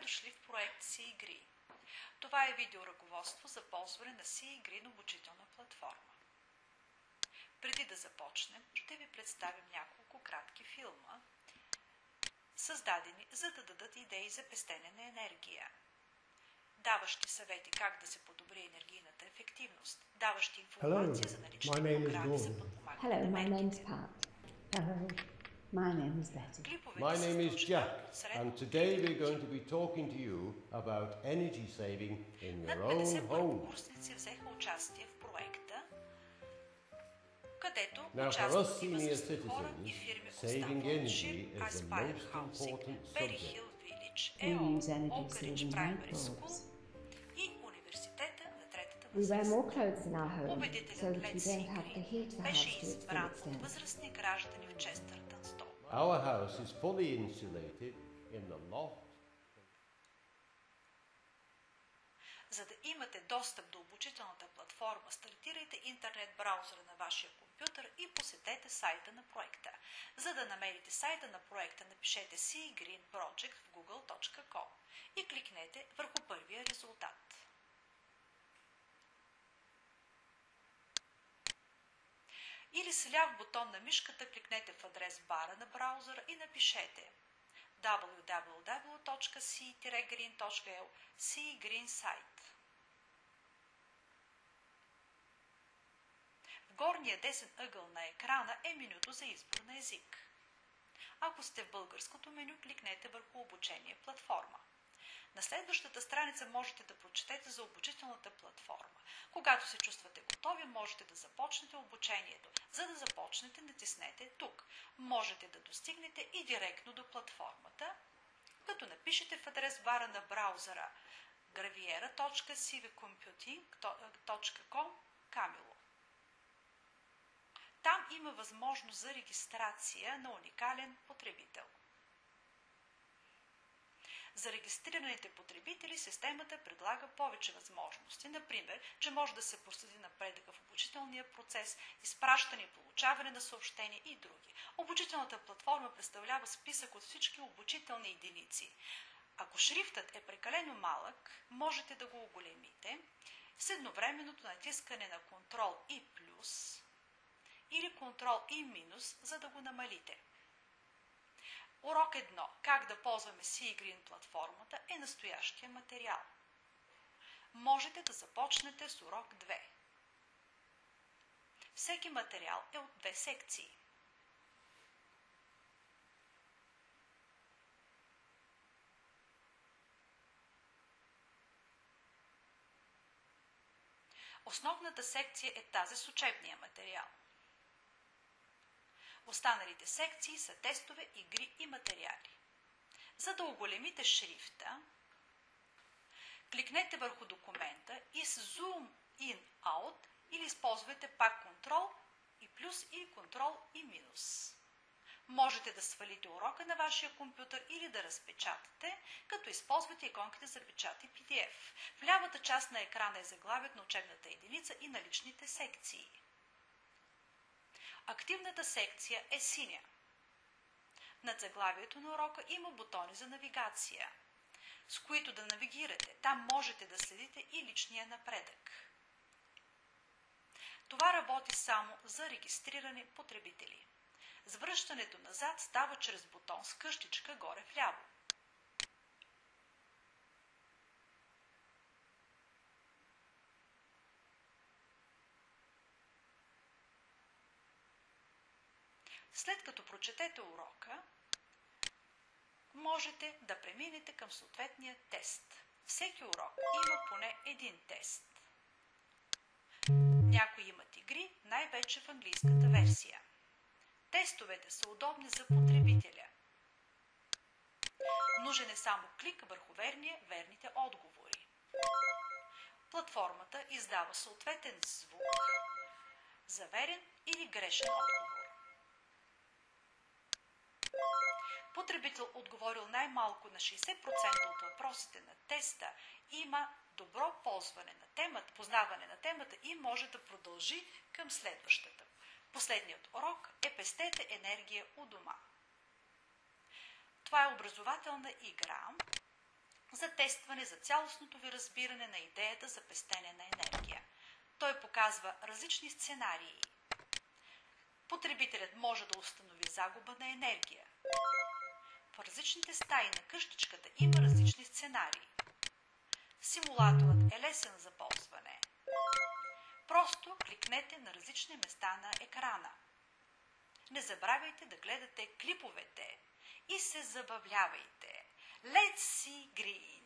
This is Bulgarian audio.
дошли в проект SeaGreen. Това е видеоръководство за ползване на SeaGreen обучителна платформа. Преди да започнем, ще ви представим няколко кратки филма, създадени за да дадат идеи за пестене на енергия, даващи съвети как да се подобри енергийната ефективност, даващи информация за налични програми за подпомагане на мерките. Hello, my name is Betty. My name is Jack, and today we're going to be talking to you about energy saving in your own Над 50 home. първокурсници взеха участие в проекта, където Now, for us участват и senior възрастни хора и citizens, фирми от saving energy Staffordshire, is the Aspire most Housing, important Berry subject. Hill Village, We EO, use energy Oak Ridge saving Primary light School bulbs. и Университета на третата We wear more възраст. clothes in our home so Убедителят that we Лед don't have to heat Сигрин the беше house to its full избран от extent. възрастни граждани в Честъртън Стол. Our house is fully insulated in the loft. За да имате достъп до обучителната платформа, стартирайте интернет браузъра на вашия компютър и посетете сайта на проекта. За да намерите сайта на проекта, напишете SeaGreen Project в google.com и кликнете върху първия резултат. Или с ляв бутон на мишката кликнете в адрес бара на браузъра и напишете www.sea-green.eu SeaGreen сайт. В горния десен ъгъл на екрана е менюто за избор на език. Ако сте в българското меню, кликнете върху обучение платформа. На следващата страница можете да прочетете за обучителната платформа. Когато се чувствате готови, можете да започнете обучението. За да започнете, натиснете тук. Можете да достигнете и директно до платформата, като напишете в адрес бара на браузъра graviera.cvcomputing.com Камило. Там има възможност за регистрация на уникален потребител. За регистрираните потребители системата предлага повече възможности. Например, че може да се проследи напредъка в обучителния процес, изпращане и получаване на съобщения и други. Обучителната платформа представлява списък от всички обучителни единици. Ако шрифтът е прекалено малък, можете да го оголемите с едновременното натискане на Ctrl и плюс или Ctrl и минус, за да го намалите. Урок 1. Как да ползваме SeaGreen платформата е настоящия материал. Можете да започнете с урок 2. Всеки материал е от 2 секции. Основната секция е тази с учебния материал. Останалите секции са тестове, игри и материали. За да оголемите шрифта, кликнете върху документа и с Zoom In Out или използвайте пак Ctrl и плюс или Ctrl и минус. Можете да свалите урока на вашия компютър или да разпечатате, като използвате иконките за печат и PDF. В лявата част на екрана е заглавието на учебната единица и наличните секции. Активната секция е синя. Над заглавието на урока има бутони за навигация, с които да навигирате. Там можете да следите и личния напредък. Това работи само за регистрирани потребители. Завръщането назад става чрез бутон с къщичка горе вляво. След като прочетете урока, можете да преминете към съответния тест. Всеки урок има поне един тест. Някои имат игри, най-вече в английската версия. Тестовете са удобни за потребителя. Нужен е само клик върху верните отговори. Платформата издава съответен звук за верен или грешен отговор. Потребител, отговорил най-малко на 60% от въпросите на теста, има добро познаване на темата и може да продължи към следващата. Последният урок е "Пестете енергия у дома". Това е образователна игра, за тестване за цялостното ви разбиране на идеята за пестене на енергия. Той показва различни сценарии. Потребителят може да установи загуба на енергия. В различните стаи на къщичката има различни сценарии. Симулаторът е лесен за ползване. Просто кликнете на различни места на екрана. Не забравяйте да гледате клиповете и се забавлявайте. Let's see green!